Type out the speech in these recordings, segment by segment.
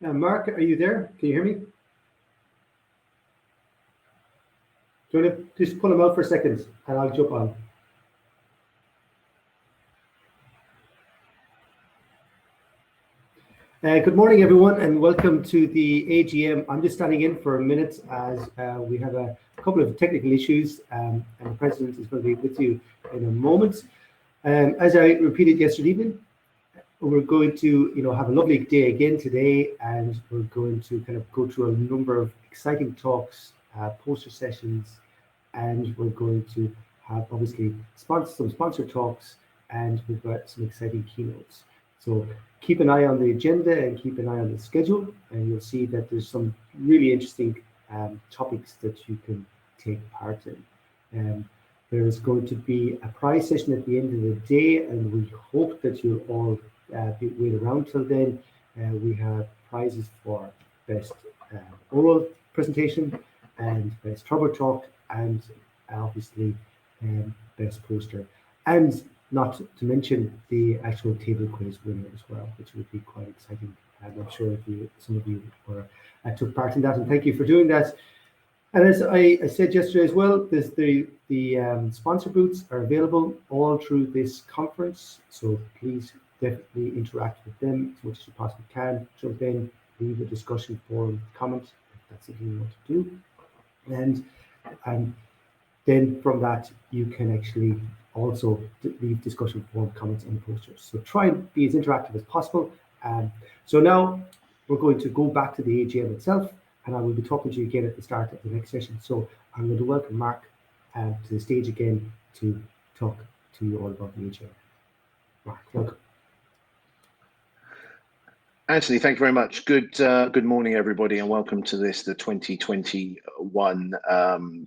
Mark, are you there? Can you hear me? Do you want to just pull him out for a second and I'll jump on? Good morning, everyone, and welcome to the AGM. I'm just standing in for a minute as we have a couple of technical issues, and the President is going to be with you in a moment. As I repeated yesterday evening, we're going to have a lovely day again today, and we're going to kind of go through a number of exciting talks, poster sessions, and we're going to have obviously some sponsored talks, and we've got some exciting keynotes. So keep an eye on the agenda and keep an eye on the schedule, and you'll see that there's some really interesting topics that you can take part in. There is going to be a prize session at the end of the day, and we hope that you'll all wait around till then. We have prizes for best oral presentation and best Trevor talk, and obviously best poster, and not to mention the actual table quiz winner as well, which would be quite exciting. And I'm sure some of you took part in that, and thank you for doing that. And as I said yesterday as well, there's the sponsor booths are available all through this conference, so please definitely interact with them as much as you possibly can. Jump in, leave a discussion forum comment if that's something you want to do, and then from that you can actually also leave discussion forum comments on the posters. So try and be as interactive as possible. So now we're going to go back to the AGM itself, and I will be talking to you again at the start of the next session. So I'm going to welcome Mark to the stage again to talk to you all about the AGM. Mark, welcome. Anthony, thank you very much. Good morning, everybody, and welcome to the 2021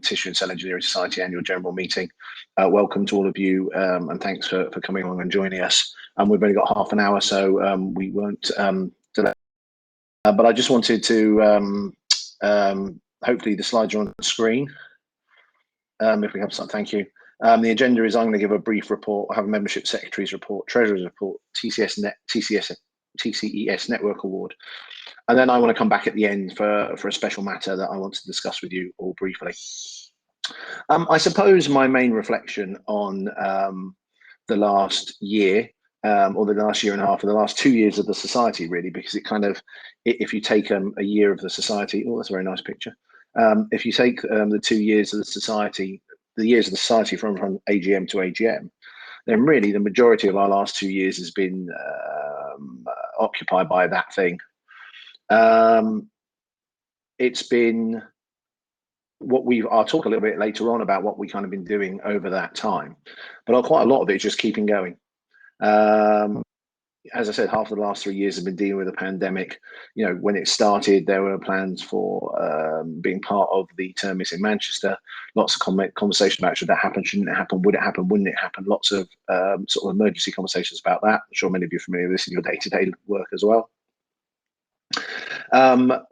Tissue and Cell Engineering Society Annual General Meeting. Welcome to all of you, and thanks for coming along and joining us. We've only got half an hour, so we won't delay. But I just wanted to, hopefully the slides are on the screen. If we have some, thank you. The agenda is I'm going to give a brief report. I have a membership secretary's report, treasurer's report, TCES Network Award, and then I want to come back at the end for a special matter that I want to discuss with you all briefly. I suppose my main reflection on the last year, or the last year and a half, or the last 2 years of the society, really, because it kind of, if you take a year of the society, oh, that's a very nice picture. If you take the 2 years of the society, from AGM to AGM, then really the majority of our last 2 years has been occupied by that thing. It's been I'll talk a little bit later on about what we kind of been doing over that time, but quite a lot of it is just keeping going. As I said, half of the last 3 years have been dealing with the pandemic. When it started, there were plans for being part of the Termis in Manchester. Lots of conversation about should that happen, shouldn't it happen, would it happen, wouldn't it happen? Lots of sort of emergency conversations about that. I'm sure many of you are familiar with this in your day-to-day work as well.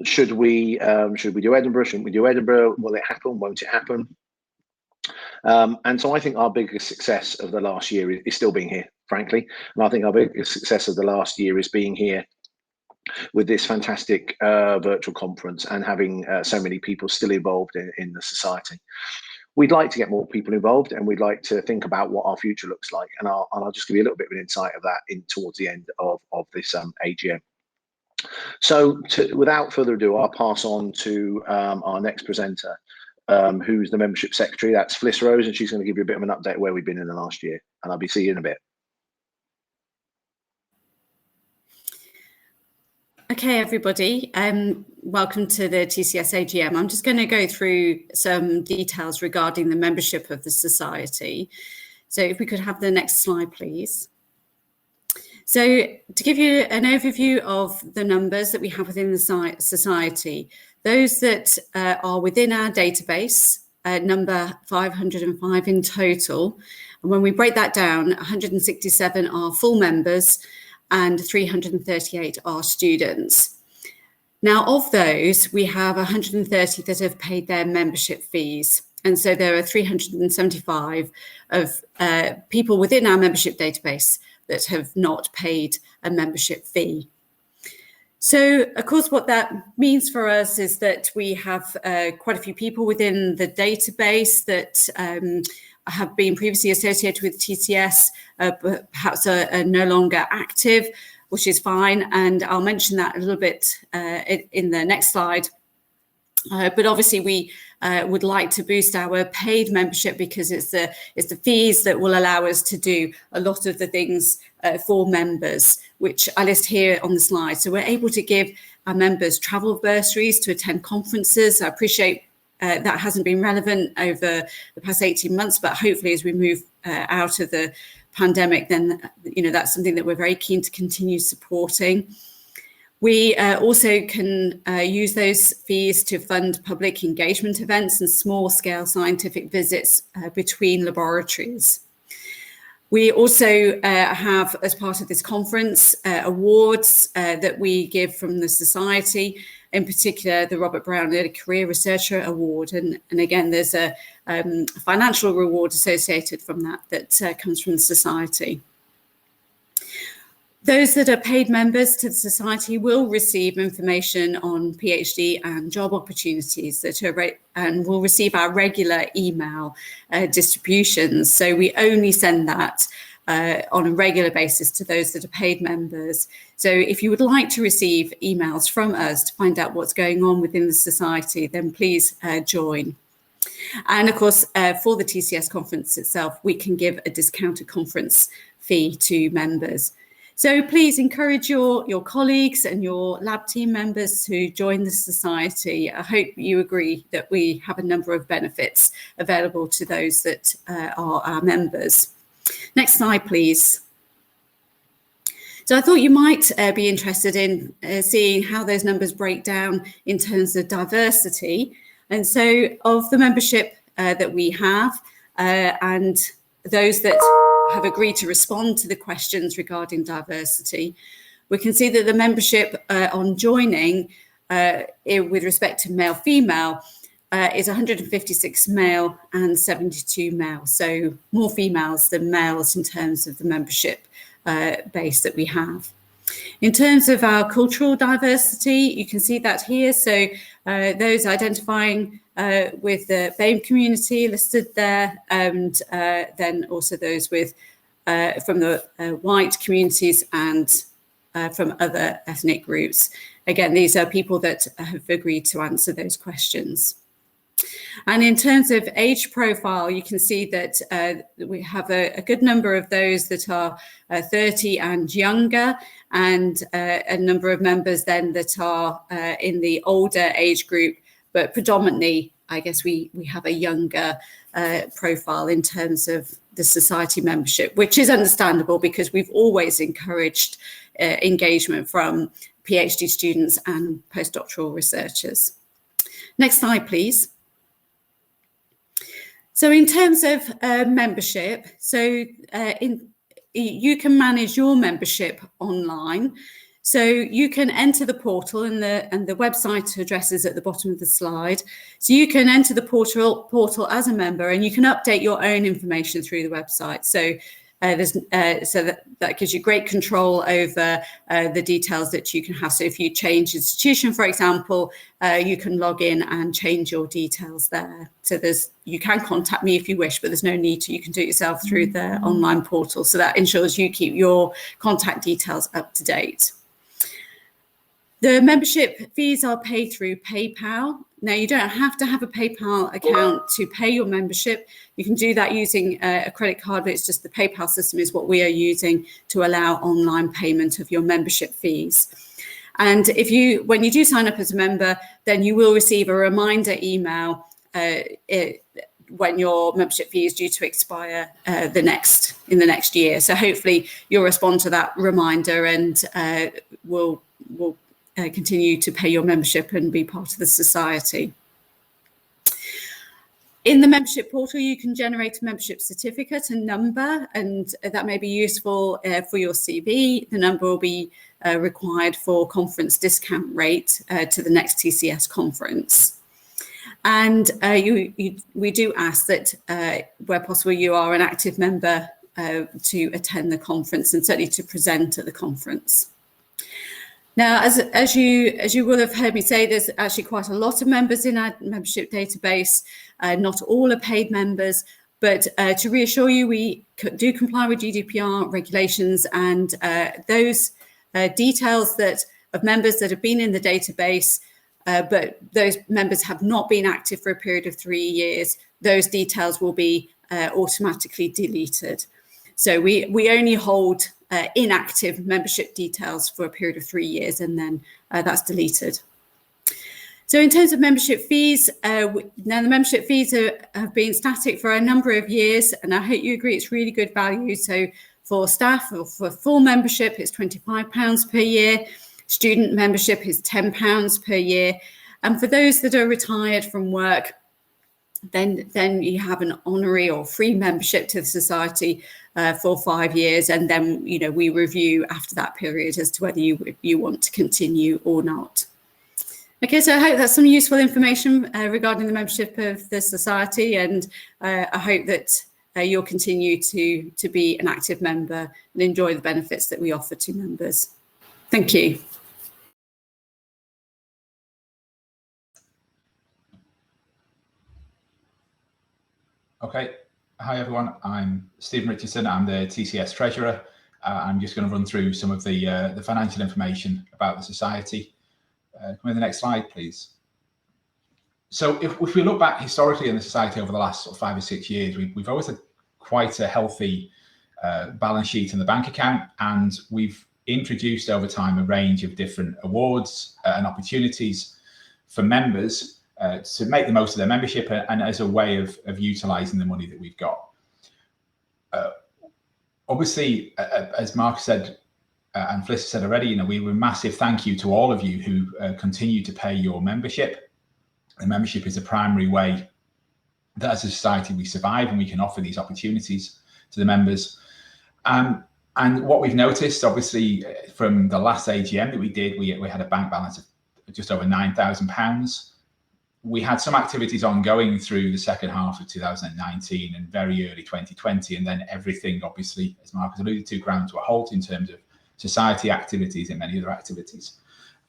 Should we do Edinburgh? Shouldn't we do Edinburgh? Will it happen? Won't it happen? And so I think our biggest success of the last year is still being here, frankly. And I think our biggest success of the last year is being here with this fantastic virtual conference and having so many people still involved in the society. We'd like to get more people involved, and we'd like to think about what our future looks like. And I'll just give you a little bit of an insight of that towards the end of this AGM. So without further ado, I'll pass on to our next presenter, who's the membership secretary. That's Fliss Rose, and she's going to give you a bit of an update where we've been in the last year. And I'll be seeing you in a bit. Okay, everybody, welcome to the TCES AGM. I'm just going to go through some details regarding the membership of the society. So if we could have the next slide, please. So to give you an overview of the numbers that we have within the society, those that are within our database, number 505 in total. And when we break that down, 167 are full members and 338 are students. Now, of those, we have 130 that have paid their membership fees. And so there are 375 of people within our membership database that have not paid a membership fee. So, of course, what that means for us is that we have quite a few people within the database that have been previously associated with TCES, but perhaps are no longer active, which is fine. And I'll mention that a little bit in the next slide. But obviously, we would like to boost our paid membership because it's the fees that will allow us to do a lot of the things for members, which I list here on the slide. So we're able to give our members travel bursaries to attend conferences. I appreciate that hasn't been relevant over the past 18 months, but hopefully as we move out of the pandemic, then that's something that we're very keen to continue supporting. We also can use those fees to fund public engagement events and small-scale scientific visits between laboratories. We also have, as part of this conference, awards that we give from the Society, in particular the Robert Brownlead Career Researcher Award. And again, there's a financial reward associated from that comes from the Society. Those that are paid members to the Society will receive information on PhD and job opportunities and will receive our regular email distributions. So we only send that on a regular basis to those that are paid members. So if you would like to receive emails from us to find out what's going on within the Society, then please join. And of course, for the TCS conference itself, we can give a discounted conference fee to members. So please encourage your colleagues and your lab team members to join the Society. I hope you agree that we have a number of benefits available to those that are our members. Next slide, please. So I thought you might be interested in seeing how those numbers break down in terms of diversity. And so of the membership that we have and those that have agreed to respond to the questions regarding diversity, we can see that the membership on joining with respect to male-female is 156 male and 72 male. So more females than males in terms of the membership base that we have. In terms of our cultural diversity, you can see that here. So those identifying with the BAME community listed there, and then also those with from the white communities and from other ethnic groups. Again, these are people that have agreed to answer those questions. And in terms of age profile, you can see that we have a good number of those that are 30 and younger, and a number of members then that are in the older age group, but predominantly, I guess we have a younger profile in terms of the Society membership, which is understandable because we've always encouraged engagement from PhD students and postdoctoral researchers. Next slide, please. So in terms of membership, so you can manage your membership online. So you can enter the portal, and the website address is at the bottom of the slide. So you can enter the portal as a member, and you can update your own information through the website. So that gives you great control over the details that you can have. So if you change institution, for example, you can log in and change your details there. So you can contact me if you wish, but there's no need to. You can do it yourself through the online portal. So that ensures you keep your contact details up to date. The membership fees are paid through PayPal. Now, you don't have to have a PayPal account to pay your membership. You can do that using a credit card, but it's just the PayPal system is what we are using to allow online payment of your membership fees. And when you do sign up as a member, then you will receive a reminder email when your membership fee is due to expire in the next year. So hopefully you'll respond to that reminder and will continue to pay your membership and be part of the Society. In the membership portal, you can generate a membership certificate and number, and that may be useful for your CV. The number will be required for conference discount rate to the next TCS conference. And we do ask that where possible, you are an active member to attend the conference and certainly to present at the conference. Now, as you will have heard me say, there's actually quite a lot of members in our membership database. Not all are paid members, but to reassure you, we do comply with GDPR regulations, and those details of members that have been in the database, but those members have not been active for a period of 3 years, those details will be automatically deleted. So we only hold inactive membership details for a period of 3 years, and then that's deleted. So in terms of membership fees, now the membership fees have been static for a number of years, and I hope you agree it's really good value. So for staff or for full membership, it's £25 per year. Student membership is £10 per year. And for those that are retired from work, then you have an honorary or free membership to the society for 5 years, and then we review after that period as to whether you want to continue or not. Okay, so I hope that's some useful information regarding the membership of the society, and I hope that you'll continue to be an active member and enjoy the benefits that we offer to members. Thank you. Okay, hi everyone, I'm Stephen Richardson, I'm the TCES Treasurer. I'm just going to run through some of the financial information about the Society. Come to the next slide, please. So if we look back historically in the Society over the last 5 or 6 years, we've always had quite a healthy balance sheet in the bank account, and we've introduced over time a range of different awards and opportunities for members to make the most of their membership and as a way of utilising the money that we've got. Obviously, as Mark said and Fliss said already, we were a massive thank you to all of you who continue to pay your membership. The membership is a primary way that as a society we survive, and we can offer these opportunities to the members. And what we've noticed, obviously, from the last AGM that we did, we had a bank balance of just over £9,000. We had some activities ongoing through the second half of 2019 and very early 2020, and then everything, obviously, as Mark has alluded to, ground to a halt in terms of society activities and many other activities.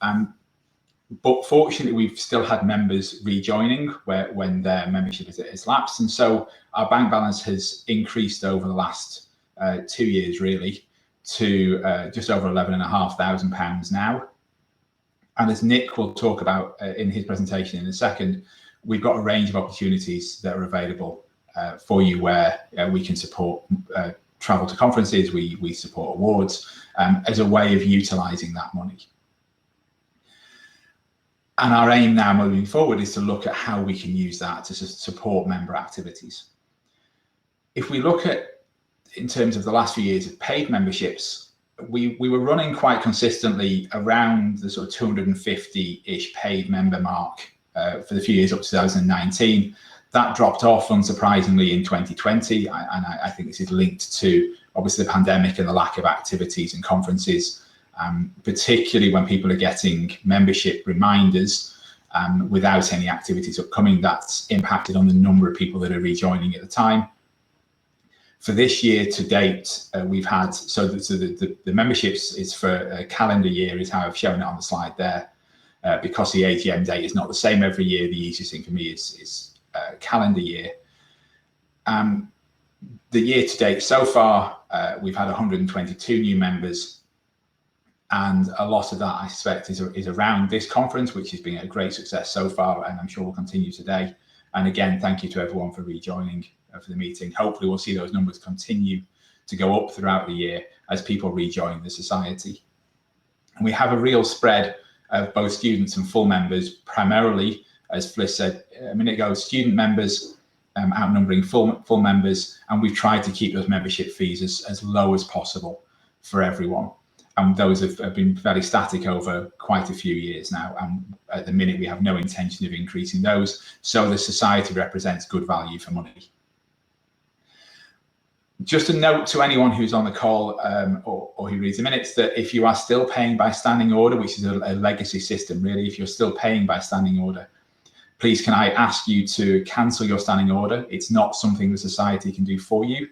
But fortunately, we've still had members rejoining when their membership has lapsed, and so our bank balance has increased over the last 2 years, really, to just over £11,500 now. And as Nick will talk about in his presentation in a second, we've got a range of opportunities that are available for you where we can support travel to conferences, we support awards as a way of utilising that money. And our aim now moving forward is to look at how we can use that to support member activities. If we look at, in terms of the last few years of paid memberships, we were running quite consistently around the sort of 250-ish paid member mark for the few years up to 2019. That dropped off, unsurprisingly, in 2020, and I think this is linked to, obviously, the pandemic and the lack of activities and conferences, particularly when people are getting membership reminders without any activities upcoming. That's impacted on the number of people that are rejoining at the time. For this year to date, we've had, so the memberships is for a calendar year, is how I've shown it on the slide there. Because the AGM date is not the same every year, the easiest thing for me is calendar year. The year to date so far, we've had 122 new members, and a lot of that I suspect is around this conference, which has been a great success so far, and I'm sure will continue today. And again, thank you to everyone for rejoining for the meeting. Hopefully we'll see those numbers continue to go up throughout the year as people rejoin the Society. And we have a real spread of both students and full members, primarily, as Fliss said a minute ago, student members outnumbering full members, and we've tried to keep those membership fees as low as possible for everyone. And those have been fairly static over quite a few years now, and at the minute we have no intention of increasing those, so the Society represents good value for money. Just a note to anyone who's on the call or who reads the minutes, that if you are still paying by standing order, which is a legacy system really, if you're still paying by standing order, please can I ask you to cancel your standing order. It's not something the Society can do for you.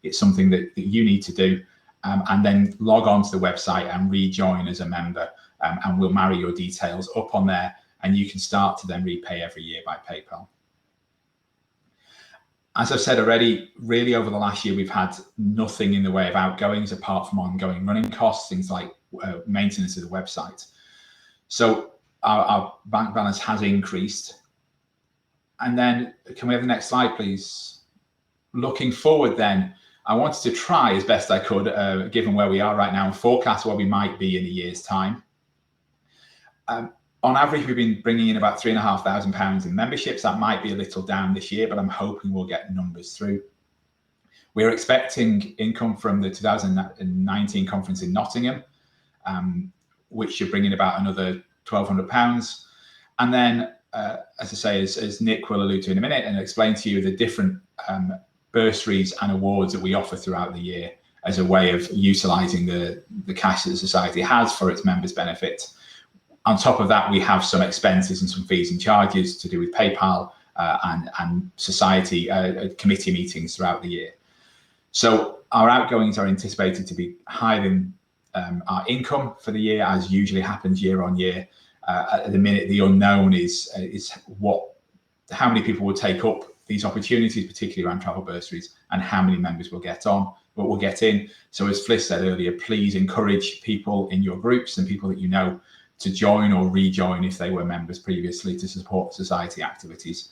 It's something that you need to do, and then log on to the website and rejoin as a member. and we'll marry your details up on there, and you can start to then repay every year by PayPal. As I've said already, really over the last year, we've had nothing in the way of outgoings apart from ongoing running costs, things like maintenance of the website. So our bank balance has increased. And then can we have the next slide, please? Looking forward then, I wanted to try as best I could, given where we are right now, and forecast where we might be in a year's time. On average, we've been bringing in about £3,500 in memberships. That might be a little down this year, but I'm hoping we'll get numbers through. We're expecting income from the 2019 conference in Nottingham, which should bring in about another £1,200. And then, as I say, as Nick will allude to in a minute and explain to you the different bursaries and awards that we offer throughout the year as a way of utilising the cash that the Society has for its members' benefit. On top of that, we have some expenses and some fees and charges to do with PayPal and Society committee meetings throughout the year. So our outgoings are anticipated to be higher than our income for the year, as usually happens year on year. At the minute, the unknown is how many people will take up these opportunities, particularly around travel bursaries, and how many members will get in. So as Fliss said earlier, please encourage people in your groups and people that you know to join or rejoin if they were members previously to support Society activities.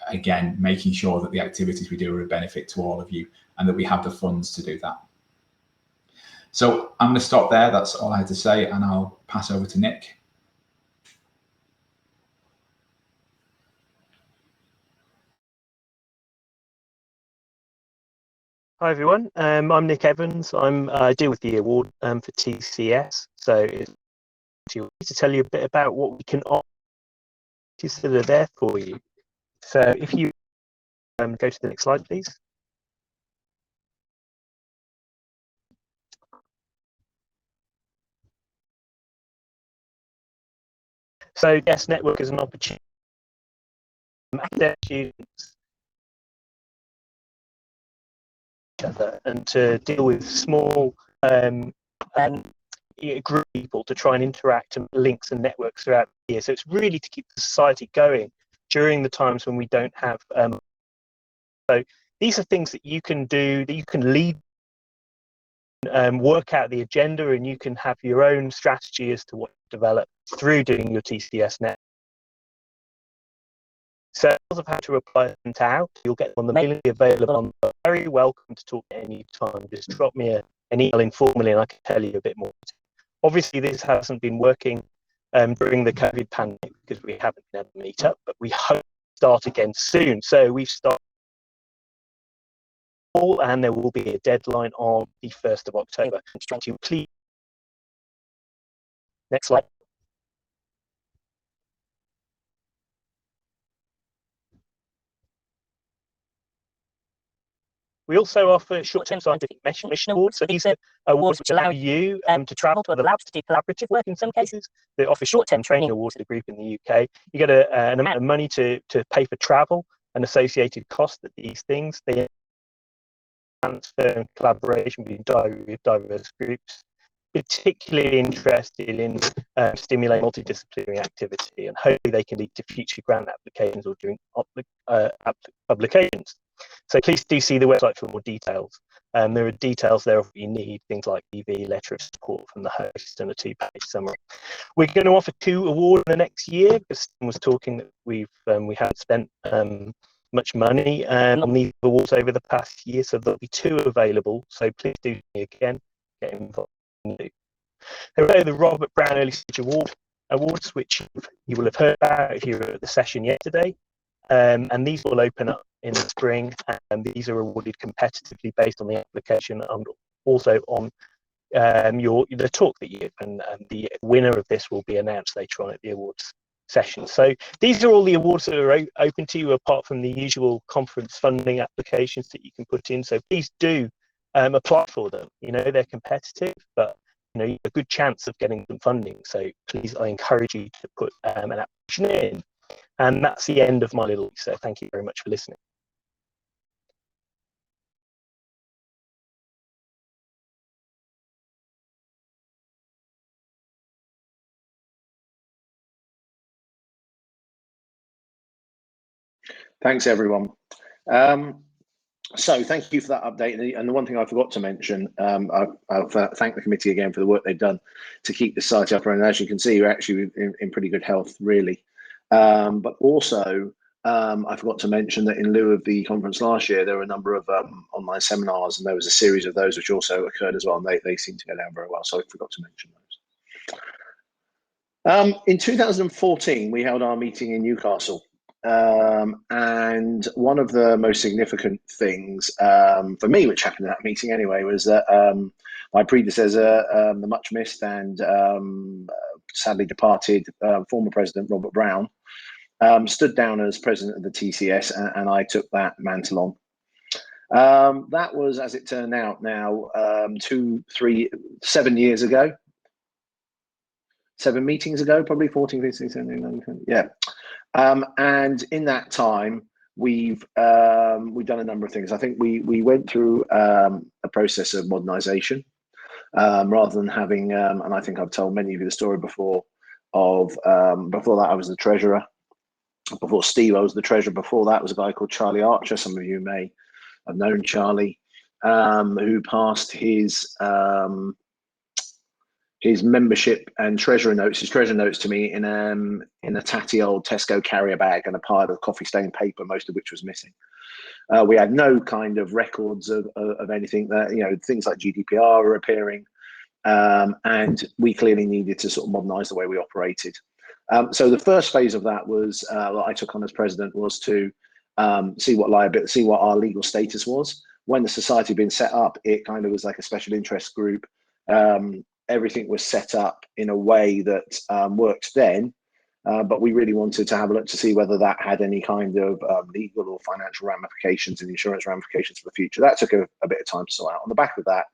Again, making sure that the activities we do are a benefit to all of you and that we have the funds to do that. So I'm going to stop there. That's all I had to say, and I'll pass over to Nick. Hi everyone, I'm Nick Evans. I deal with the award for TCES. So it's to tell you a bit about what we can offer that are there for you. So if you go to the next slide, please. So Guest Network is an opportunity for students and to deal with small and group of people to try and interact and links and networks throughout the year. So it's really to keep the Society going during the times when we don't have. So these are things that you can do, that you can lead, work out the agenda, and you can have your own strategy as to what to develop through doing your TCS net. So of how to reply them out, you'll get on the mailing available on. Very welcome to talk at any time. Just drop me an email informally and I can tell you a bit more. Obviously, this hasn't been working during the COVID pandemic because we haven't been able to meet up, but we hope to start again soon. So we've started, and there will be a deadline on the 1st of October. Please. Next slide. We also offer short-term scientific mission awards. So these are awards which allow you to travel to other labs to do collaborative work in some cases. They offer short-term training awards to the group in the UK. You get an amount of money to pay for travel and associated costs at these things. They transfer and collaboration between diverse groups, particularly interested in stimulating multidisciplinary activity, and hopefully they can lead to future grant applications or doing publications. So please do see the website for more details. There are details there of what you need, things like EV, letter of support from the host, and a 2-page summary. We're going to offer 2 awards in the next year because Stephen was talking that we haven't spent much money on these awards over the past year, so there'll be 2 available. So please do see again, get involved. There are the Robert Brown Early Stage Awards, which you will have heard about if you were at the session yesterday. And these will open up in the spring, and these are awarded competitively based on the application and also on the talk that you give, and the winner of this will be announced later on at the awards session. So these are all the awards that are open to you, apart from the usual conference funding applications that you can put in. So please do apply for them. You know, they're competitive, but you know, you have a good chance of getting some funding. So please, I encourage you to put an application in. And that's the end of my little. So thank you very much for listening. Thanks, everyone. So thank you for that update. And the one thing I forgot to mention, I've thanked the committee again for the work they've done to keep the site up. And as you can see, you're actually in pretty good health, really. But also, I forgot to mention that in lieu of the conference last year, there were a number of online seminars, and there was a series of those which also occurred as well. And they seem to go down very well. So I forgot to mention those. In 2014, we held our meeting in Newcastle. And one of the most significant things for me, which happened in that meeting anyway, was that my predecessor, the much missed and sadly departed former president, Robert Brown, stood down as president of the TCES, and I took that mantle on. That was, as it turned out now, 7 years ago. 7 meetings ago, probably 14, 15, 17, 19, yeah. And in that time, we've done a number of things. I think we went through a process of modernisation rather than having, and I think I've told many of you the story before, of before that I was the treasurer. Before Steve, I was the treasurer. Before that was a guy called Charlie Archer. Some of you may have known Charlie, who passed his membership and treasurer notes, his treasurer notes to me in a tatty old Tesco carrier bag and a pile of coffee stained paper, most of which was missing. We had no kind of records of anything that, you know, things like GDPR were appearing, and we clearly needed to sort of modernise the way we operated. So the first phase of that was that I took on as president was to see what our legal status was. When the society had been set up, it kind of was like a special interest group. Everything was set up in a way that worked then, but we really wanted to have a look to see whether that had any kind of legal or financial ramifications and insurance ramifications for the future. That took a bit of time to sort out. On the back of that,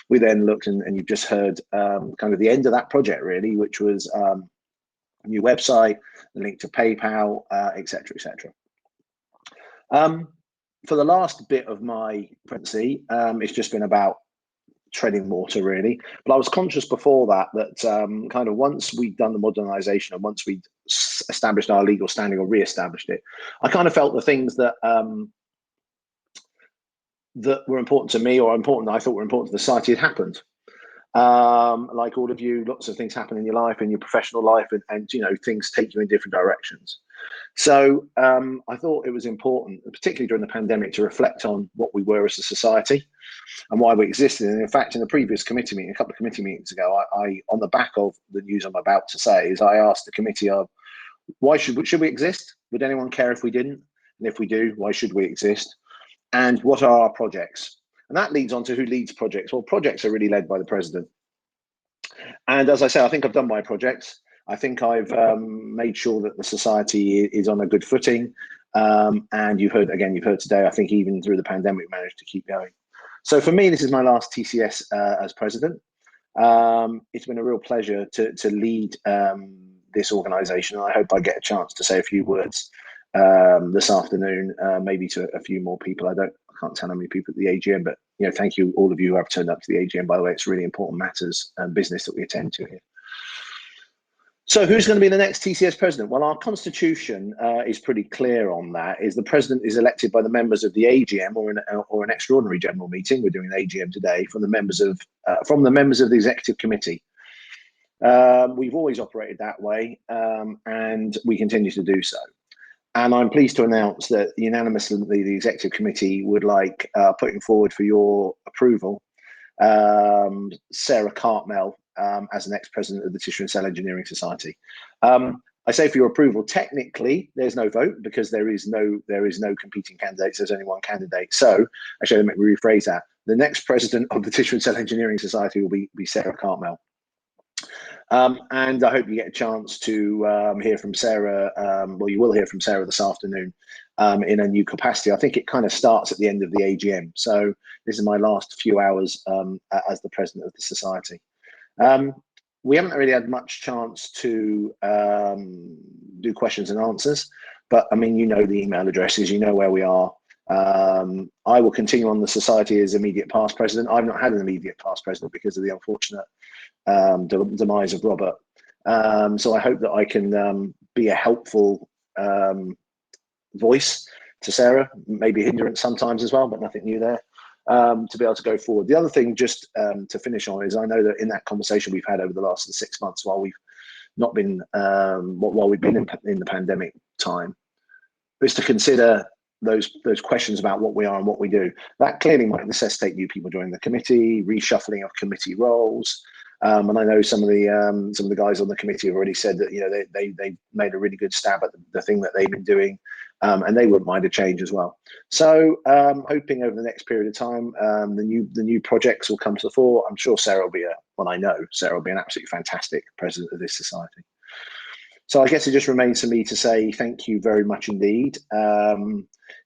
we then looked, and you've just heard kind of the end of that project, really, which was a new website, a link to PayPal, et cetera, et cetera. For the last bit of my presidency, it's just been about treading water, really. But I was conscious before that kind of once we'd done the modernisation and once we'd established our legal standing or re-established it, I kind of felt the things that that were important to me, or important I thought were important to the society, had happened. Like all of you, lots of things happen in your life, in your professional life, and you know, things take you in different directions. So I thought it was important, particularly during the pandemic, to reflect on what we were as a society and why we existed. And in fact, in the previous committee meeting, a couple of committee meetings ago, I on the back of the news I'm about to say, is I asked the committee of why should we exist? Would anyone care if we didn't? And if we do, why should we exist? And what are our projects? And that leads on to who leads projects. Well, projects are really led by the president. And as I say, I think I've done my projects. I think I've made sure that the society is on a good footing. And you've heard today, I think even through the pandemic, managed to keep going. So for me, this is my last TCS as president. It's been a real pleasure to lead this organisation. I hope I get a chance to say a few words this afternoon, maybe to a few more people. I can't tell how many people at the AGM, but you know, thank you all of you who have turned up to the AGM. By the way, it's really important matters and business that we attend to here. So who's going to be the next TCS president? Well, our constitution is pretty clear on that. Is the president is elected by the members of the AGM or an extraordinary general meeting. We're doing an AGM today from the members of the executive committee. We've always operated that way, and we continue to do so. And I'm pleased to announce that unanimously the executive committee would like putting forward for your approval Sarah Cartmel as the next president of the Tissue and Cell Engineering Society. I say for your approval. Technically, there's no vote because there is no competing candidates. There's only one candidate. So actually, let me rephrase that. The next president of the Tissue and Cell Engineering Society will be Sarah Cartmel. And I hope you get a chance to hear from Sarah. Well, you will hear from Sarah this afternoon in a new capacity. I think it kind of starts at the end of the AGM. So this is my last few hours as the president of the society. We haven't really had much chance to do questions and answers, but I mean, you know the email addresses, you know where we are. I will continue on the society as immediate past president. I've not had an immediate past president because of the unfortunate demise of Robert. So I hope that I can be a helpful voice to Sarah, maybe hindrance sometimes as well, but nothing new there, to be able to go forward. The other thing, just to finish on, is I know that in that conversation we've had over the last 6 months while we've not been, while we've been in the pandemic time, is to consider those questions about what we are and what we do. That clearly might necessitate new people joining the committee, reshuffling of committee roles. And I know some of the guys on the committee have already said that, you know, they made a really good stab at the thing that they've been doing, and they wouldn't mind a change as well. So hoping over the next period of time, the new projects will come to the fore. I'm sure Sarah will be I know Sarah will be an absolutely fantastic president of this society. So I guess it just remains for me to say thank you very much indeed.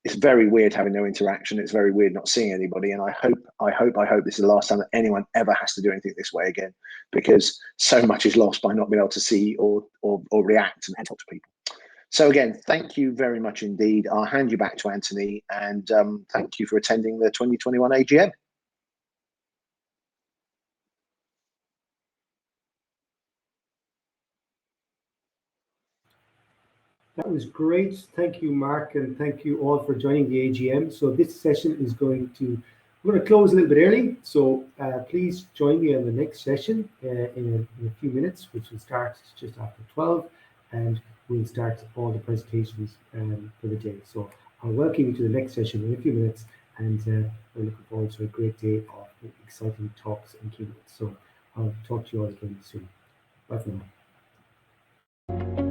It's very weird having no interaction. It's very weird not seeing anybody. And I hope this is the last time that anyone ever has to do anything this way again, because so much is lost by not being able to see or react and talk to people. So again, thank you very much indeed. I'll hand you back to Anthony, and thank you for attending the 2021 AGM. That was great. Thank you, Mark, and thank you all for joining the AGM. So this session is I'm going to close a little bit early. So please join me on the next session in a few minutes, which will start just after 12, and we'll start all the presentations for the day. So I'll welcome you to the next session in a few minutes, and we're looking forward to a great day of exciting talks and keynotes. So I'll talk to you all again soon. Bye for now.